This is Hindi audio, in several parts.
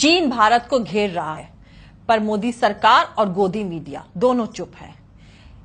चीन भारत को घेर रहा है, पर मोदी सरकार और गोदी मीडिया दोनों चुप है।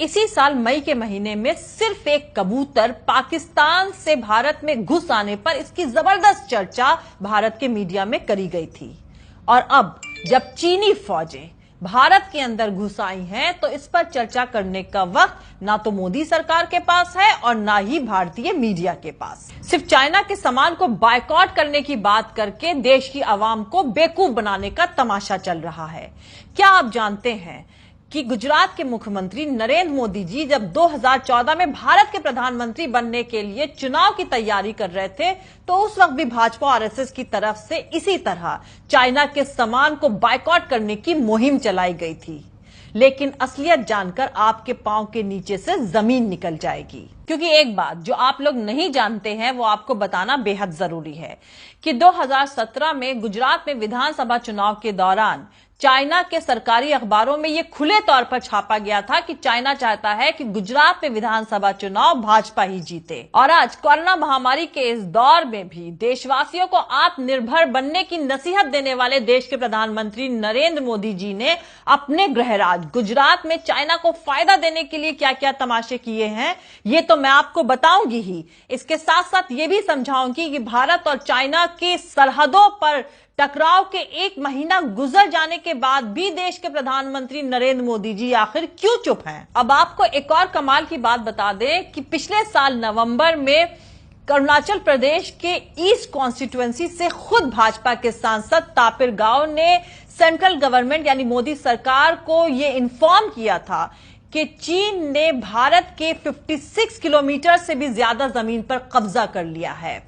इसी साल मई के महीने में सिर्फ एक कबूतर पाकिस्तान से भारत में घुस आने पर इसकी जबरदस्त चर्चा भारत के मीडिया में करी गई थी। और अब जब चीनी फौजें भारत के अंदर घुस आई हैं, तो इस पर चर्चा करने का वक्त ना तो मोदी सरकार के पास है और ना ही भारतीय मीडिया के पास। सिर्फ चाइना के सामान को बायकॉट करने की बात करके देश की आवाम को बेवकूफ बनाने का तमाशा चल रहा है। क्या आप जानते हैं कि गुजरात के मुख्यमंत्री नरेंद्र मोदी जी जब 2014 में भारत के प्रधानमंत्री बनने के लिए चुनाव की तैयारी कर रहे थे, तो उस वक्त भी भाजपा और आरएसएस की तरफ से इसी तरह चाइना के सामान को बायकॉट करने की मुहिम चलाई गई थी। लेकिन असलियत जानकर आपके पांव के नीचे से जमीन निकल जाएगी, क्योंकि एक बात जो आप लोग नहीं जानते हैं वो आपको बताना बेहद जरूरी है कि 2017 में गुजरात में विधानसभा चुनाव के दौरान चाइना के सरकारी अखबारों में यह खुले तौर पर छापा गया था कि चाइना चाहता है कि गुजरात में विधानसभा चुनाव भाजपा ही जीते। और आज कोरोना महामारी के इस दौर में भी देशवासियों को आत्मनिर्भर बनने की नसीहत देने वाले देश के प्रधानमंत्री नरेंद्र मोदी जी ने अपने गृह राज्य गुजरात में चाइना को फायदा देने के लिए क्या क्या तमाशे किए हैं, ये तो मैं आपको बताऊंगी ही। इसके साथ साथ ये भी समझाऊंगी कि भारत और चाइना की सरहदों पर टकराव के एक महीना गुजर जाने के बाद भी देश के प्रधानमंत्री नरेंद्र मोदी जी आखिर क्यों चुप हैं। अब आपको एक और कमाल की बात बता दें कि पिछले साल नवंबर में अरुणाचल प्रदेश के ईस्ट कॉन्स्टिट्यूएंसी से खुद भाजपा के सांसद तापिर गाव ने सेंट्रल गवर्नमेंट यानी मोदी सरकार को यह इन्फॉर्म किया था कि चीन ने भारत के 56 किलोमीटर से भी ज्यादा जमीन पर कब्जा कर लिया है।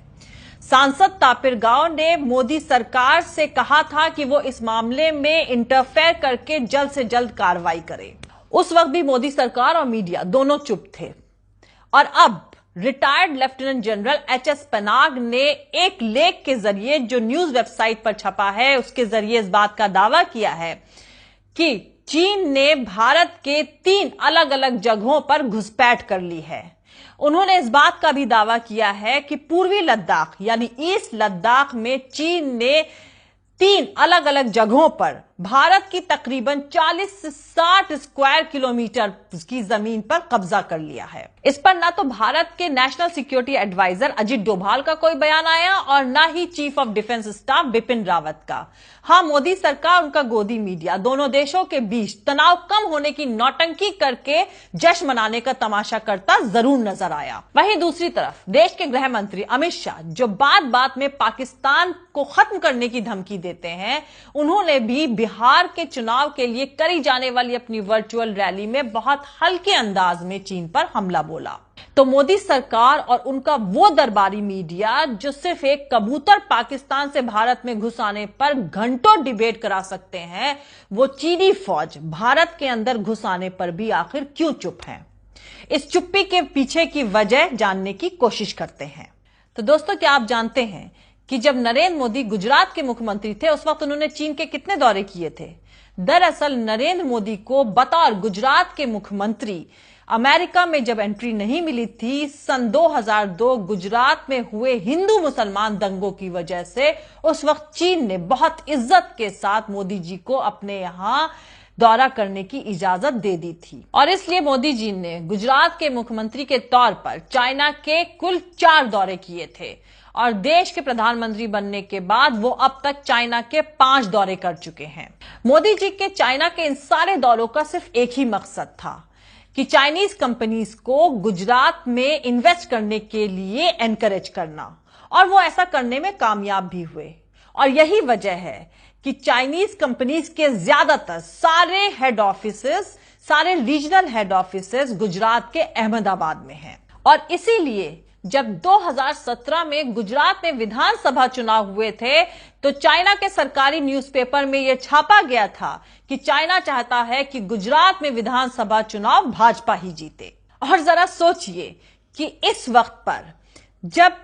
सांसद तापिर गाव ने मोदी सरकार से कहा था कि वो इस मामले में इंटरफेयर करके जल्द से जल्द कार्रवाई करे। उस वक्त भी मोदी सरकार और मीडिया दोनों चुप थे। और अब retired lieutenant general HS Panag ने एक लेख के जरिए जो न्यूज वेबसाइट पर छपा है, उसके जरिए इस बात का दावा किया है कि चीन ने भारत के 3 अलग अलग जगहों पर घुसपैठ कर ली है। उन्होंने इस बात का भी दावा किया है कि पूर्वी लद्दाख यानी ईस्ट लद्दाख में चीन ने 3 अलग अलग जगहों पर भारत की तकरीबन 40 से 60 स्क्वायर किलोमीटर की जमीन पर कब्जा कर लिया है। इस पर ना तो भारत के national security adviser Ajit Doval का कोई बयान आया और ना ही chief of defence staff Bipin Rawat का। हाँ, मोदी सरकार, उनका गोदी मीडिया दोनों देशों के बीच तनाव कम होने की नौटंकी करके जश्न मनाने का तमाशा करता जरूर नजर आया। वहीं दूसरी तरफ देश के गृह मंत्री अमित शाह जो बात बात में पाकिस्तान को खत्म करने की धमकी देते हैं, उन्होंने भी बिहार के चुनाव के लिए करी जाने वाली अपनी वर्चुअल रैली में बहुत हल्के अंदाज में चीन पर हमला बोला। तो मोदी सरकार और उनका वो दरबारी मीडिया जो सिर्फ एक कबूतर पाकिस्तान से भारत में घुस आने पर घंटों डिबेट करा सकते हैं, वो चीनी फौज भारत के अंदर घुस आने पर भी आखिर क्यों चुप हैं? इस चुप्पी के पीछे की वजह जानने की कोशिश करते हैं। तो दोस्तों, क्या आप जानते हैं कि जब नरेंद्र मोदी गुजरात के मुख्यमंत्री थे, उस वक्त उन्होंने चीन के कितने दौरे किए थे? दरअसल नरेंद्र मोदी को बतौर गुजरात के मुख्यमंत्री अमेरिका में जब एंट्री नहीं मिली थी, सन 2002 गुजरात में हुए हिंदू मुसलमान दंगों की वजह से उस वक्त चीन ने बहुत इज्जत के साथ मोदी जी को अपने यहां दौरा करने की इजाजत दे दी थी। और इसलिए मोदी जी ने गुजरात के मुख्यमंत्री के तौर पर चाइना के कुल 4 दौरे किए थे और देश के प्रधानमंत्री बनने के बाद वो अब तक चाइना के 5 दौरे कर चुके हैं। मोदी जी के चाइना के इन सारे दौरों का सिर्फ एक ही मकसद था कि चाइनीज कंपनीज को गुजरात में इन्वेस्ट करने के लिए एनकरेज करना, और वो ऐसा करने में कामयाब भी हुए। और यही वजह है कि चाइनीज कंपनीज के ज्यादातर सारे हेड ऑफिसेस, सारे रीजनल हेड ऑफिसेस गुजरात के अहमदाबाद में हैं। और इसीलिए जब 2017 में गुजरात में विधानसभा चुनाव हुए थे, तो चाइना के सरकारी न्यूज़पेपर में यह छापा गया था कि चाइना चाहता है कि गुजरात में विधानसभा चुनाव भाजपा ही जीते। और जरा सोचिए कि इस वक्त पर जब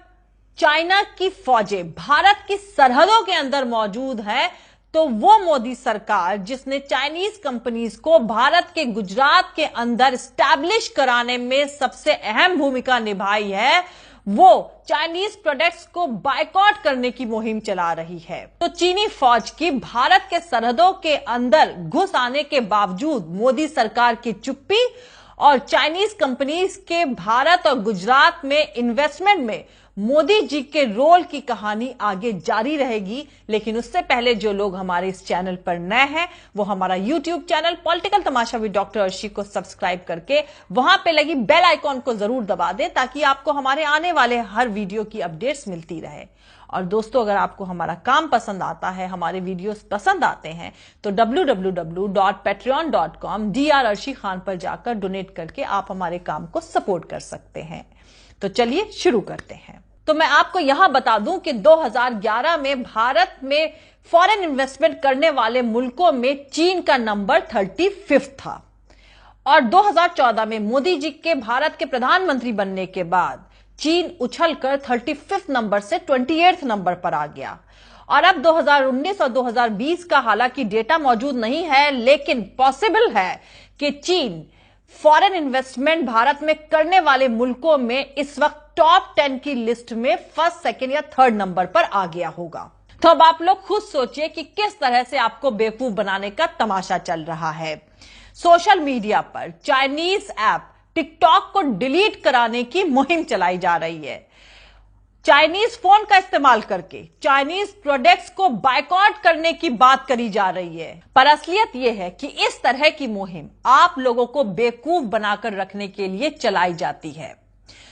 चाइना की फौजें भारत की सरहदों के अंदर मौजूद है, तो वो मोदी सरकार जिसने चाइनीज कंपनीज को भारत के गुजरात के अंदर स्टैब्लिश कराने में सबसे अहम भूमिका निभाई है, वो चाइनीज प्रोडक्ट्स को बायकॉट करने की मुहिम चला रही है। तो चीनी फौज की भारत के सरहदों के अंदर घुस आने के बावजूद मोदी सरकार की चुप्पी और चाइनीज कंपनीज के भारत और गुजरात में इन्वेस्टमेंट में मोदी जी के रोल की कहानी आगे जारी रहेगी। लेकिन उससे पहले जो लोग हमारे इस चैनल पर नए हैं वो हमारा YouTube channel political Tamasha with doctor Arshi को सब्सक्राइब करके वहां पे लगी बेल आइकॉन को जरूर दबा दें ताकि आपको हमारे आने वाले हर वीडियो की अपडेट्स मिलती रहे। और दोस्तों, अगर आपको हमारा काम पसंद आता है, हमारे वीडियोस पसंद आते हैं तो www.patreon.com DR अर्शी खान पर जाकर डोनेट करके आप हमारे काम को सपोर्ट कर सकते हैं। तो चलिए शुरू करते हैं। तो मैं आपको यहां बता दूं कि 2011 में भारत में फॉरेन इन्वेस्टमेंट करने वाले मुल्कों में चीन का नंबर 35 था और 2014 में मोदी जी के भारत के प्रधानमंत्री बनने के बाद चीन उछलकर 35 नंबर से 28 नंबर पर आ गया। और अब 2019 और 2020 का हालांकि डेटा मौजूद नहीं है, लेकिन पॉसिबल है कि चीन फॉरेन इन्वेस्टमेंट भारत में करने वाले मुल्कों में इस वक्त टॉप 10 की लिस्ट में फर्स्ट, सेकंड या थर्ड नंबर पर आ गया होगा। तो अब आप लोग खुद सोचिए कि किस तरह से आपको बेवकूफ बनाने का तमाशा चल रहा है। सोशल मीडिया पर चाइनीज ऐप टिकटॉक को डिलीट कराने की मुहिम चलाई जा रही है। चाइनीज फोन का इस्तेमाल करके चाइनीज प्रोडक्ट्स को बायकॉट करने की बात करी जा रही है। पर असलियत यह है कि इस तरह की मुहिम आप लोगों को बेवकूफ बनाकर रखने के लिए चलाई जाती है।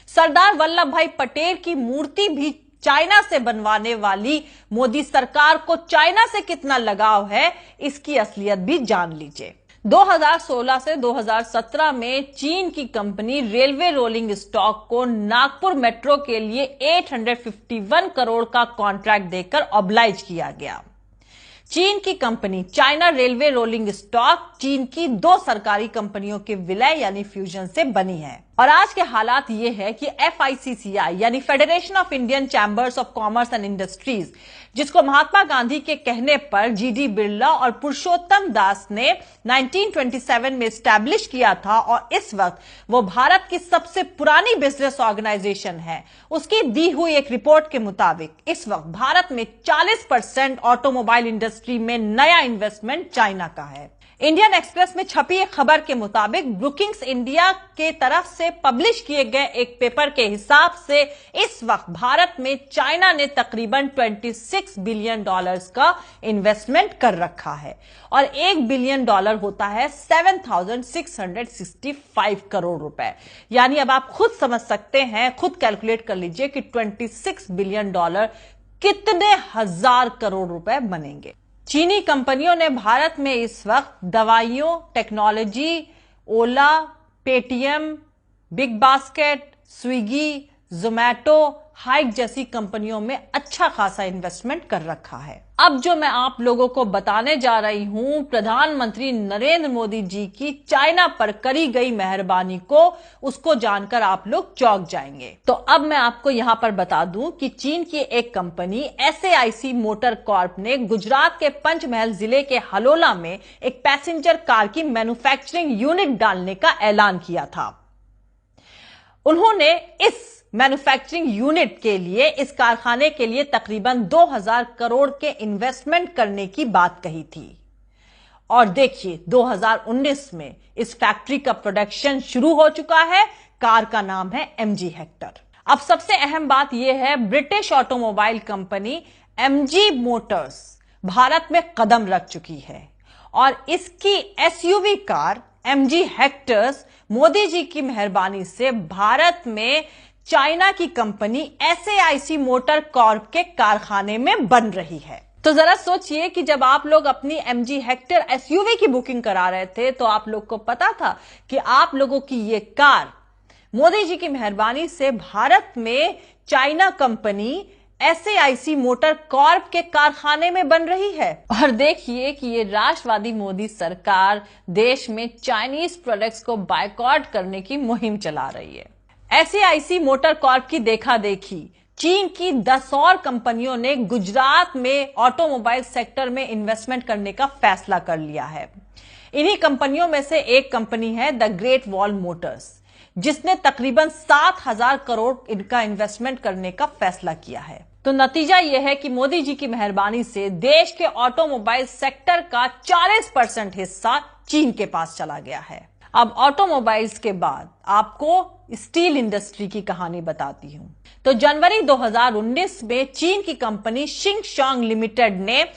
सरदार वल्लभ भाई पटेल की मूर्ति भी चाइना से बनवाने वाली मोदी सरकार को चाइना से कितना लगाव है, इसकी असलियत भी जान लीजिए। 2016 से 2017 में चीन की कंपनी रेलवे रोलिंग स्टॉक को नागपुर मेट्रो के लिए 851 करोड़ का कॉन्ट्रैक्ट देकर ऑब्लाइज किया गया। चीन की company China railway rolling stock चीन की 2 सरकारी कंपनियों के विलय यानी फ्यूजन से बनी है। और आज के हालात ये है कि FICCI यानी federation of Indian chambers of commerce and industries, जिसको महात्मा गांधी के कहने पर GD बिरला और पुरुषोत्तम दास ने 1927 में स्टैब्लिश किया था और इस वक्त वो भारत की सबसे पुरानी बिजनेस ऑर्गेनाइजेशन है, उसकी दी हुई एक रिपोर्ट के मुताबिक इस वक्त भारत में 40% ऑटोमोबाइल इंडस्ट्री में नया इन्वेस्टमेंट चाइना का है। इंडियन एक्सप्रेस में छपी एक खबर के मुताबिक ब्रुकिंग्स इंडिया के तरफ से पब्लिश किए गए एक पेपर के हिसाब से इस वक्त भारत में चाइना ने तकरीबन $26 बिलियन का इन्वेस्टमेंट कर रखा है और $1 बिलियन होता है 7,665 करोड़ रुपए। यानी अब आप खुद समझ सकते हैं, खुद कैलकुलेट कर लीजिए कि $26 बिलियन कितने हजार करोड़ रुपए बनेंगे। चीनी कंपनियों ने भारत में इस वक्त दवाइयों, technology, Ola, Paytm, Big Basket, Swiggy, Zomato, Hike जैसी कंपनियों में अच्छा खासा इन्वेस्टमेंट कर रखा है। अब जो मैं आप लोगों को बताने जा रही हूं, प्रधानमंत्री नरेंद्र मोदी जी की चाइना पर करी गई मेहरबानी को, उसको जानकर आप लोग चौंक जाएंगे। तो अब मैं आपको यहां पर बता दूं कि चीन की एक कंपनी SAIC मोटर कॉर्प ने गुजरात के पंचमहल जिले के हलोला में एक पैसेंजर कार की मैन्युफैक्चरिंग यूनिट डालने का ऐलान किया था। उन्होंने इस मैन्युफैक्चरिंग यूनिट के लिए, इस कारखाने के लिए तकरीबन 2000 करोड़ के इन्वेस्टमेंट करने की बात कही थी। और देखिए 2019 में इस फैक्ट्री का प्रोडक्शन शुरू हो चुका है। कार का नाम है MG हेक्टर। अब सबसे अहम बात यह है, British automobile company MG Motors Bharat में कदम रख चुकी है और इसकी SUV car MG Hectors Modi ji की मेहरबानी से भारत में चाइना की कंपनी SAIC मोटर कॉर्प के कारखाने में बन रही है। तो जरा सोचिए कि जब आप लोग अपनी MG हेक्टर SUV की बुकिंग करा रहे थे तो आप लोग को पता था कि आप लोगों की ये कार मोदी जी की मेहरबानी से भारत में China company SAIC motor Corp के कारखाने में बन रही है। और देखिए कि ये राष्ट्रवादी मोदी सरकार देश में चाइनीज प्रोडक्ट्स को बायकॉट करने की मुहिम चला रही है। SAIC मोटर कॉर्प की देखा देखी चीन की 10 और कंपनियों ने गुजरात में ऑटोमोबाइल सेक्टर में इन्वेस्टमेंट करने का फैसला कर लिया है। इन्हीं कंपनियों में से एक कंपनी है द ग्रेट वॉल मोटर्स, जिसने तकरीबन 7,000 करोड़ इनका इन्वेस्टमेंट करने का फैसला किया है। तो नतीजा यह है कि मोदी जी की मेहरबानी से देश के ऑटोमोबाइल सेक्टर का 40% हिस्सा चीन के पास चला गया है। अब ऑटोमोबाइल्स के बाद आपको स्टील इंडस्ट्री की कहानी बताती हूं। तो जनवरी 2019 में चीन की कंपनी शिंगशॉन्ग लिमिटेड ने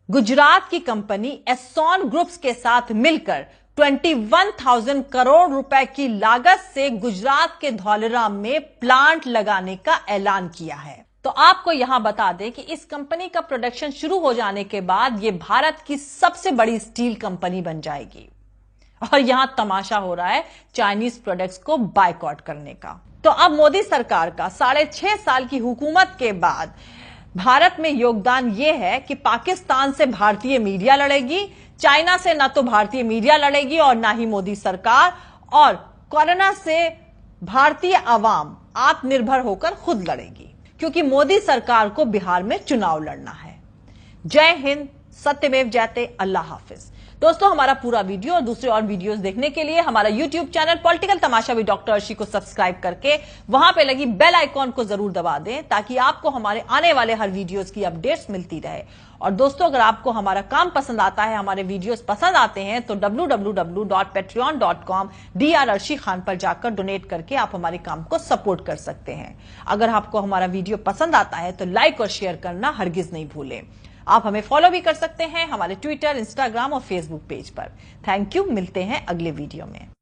गुजरात की कंपनी एसॉन ग्रुप्स के साथ मिलकर 21,000 करोड़ रुपए की लागत से गुजरात के धौलरा में प्लांट लगाने का ऐलान किया है। तो आपको यहां बता दें कि इस कंपनी का प्रोडक्शन शुरू हो जाने के बाद यह भारत की सबसे बड़ी स्टील कंपनी बन जाएगी। और यहां तमाशा हो रहा है चाइनीज प्रोडक्ट्स को बायकॉट करने का। तो अब मोदी सरकार का 6.5 साल की हुकूमत के बाद भारत में योगदान यह है कि पाकिस्तान से भारतीय मीडिया लड़ेगी, चाइना से ना तो भारतीय मीडिया लड़ेगी और ना ही मोदी सरकार, और कोरोना से भारतीय आवाम आत्मनिर्भर होकर खुद लड़ेगी, क्योंकि मोदी सरकार को बिहार में चुनाव लड़ना है। जय हिंद, सत्यमेव जयते, अल्लाह हाफिज। दोस्तों, हमारा पूरा वीडियो और दूसरे और वीडियोस देखने के लिए हमारा YouTube channel political Tamasha with doctor Arshi को सब्सक्राइब करके वहां पे लगी बेल आइकॉन को जरूर दबा दें, ताकि आपको हमारे आने वाले हर वीडियोस की अपडेट्स मिलती रहे। और दोस्तों, अगर आपको हमारा काम पसंद आता है, हमारे वीडियोस पसंद आते हैं, तो www.patreon.com/Dr Arshi Khan पर जाकर डोनेट करके आप हमारे काम को सपोर्ट कर सकते हैं। अगर आपको हमारा वीडियो पसंद आता है तो लाइक और शेयर करना हरगिज नहीं भूलें। आप हमें फॉलो भी कर सकते हैं हमारे ट्विटर, इंस्टाग्राम और फेसबुक पेज पर। थैंक यू, मिलते हैं अगले वीडियो में।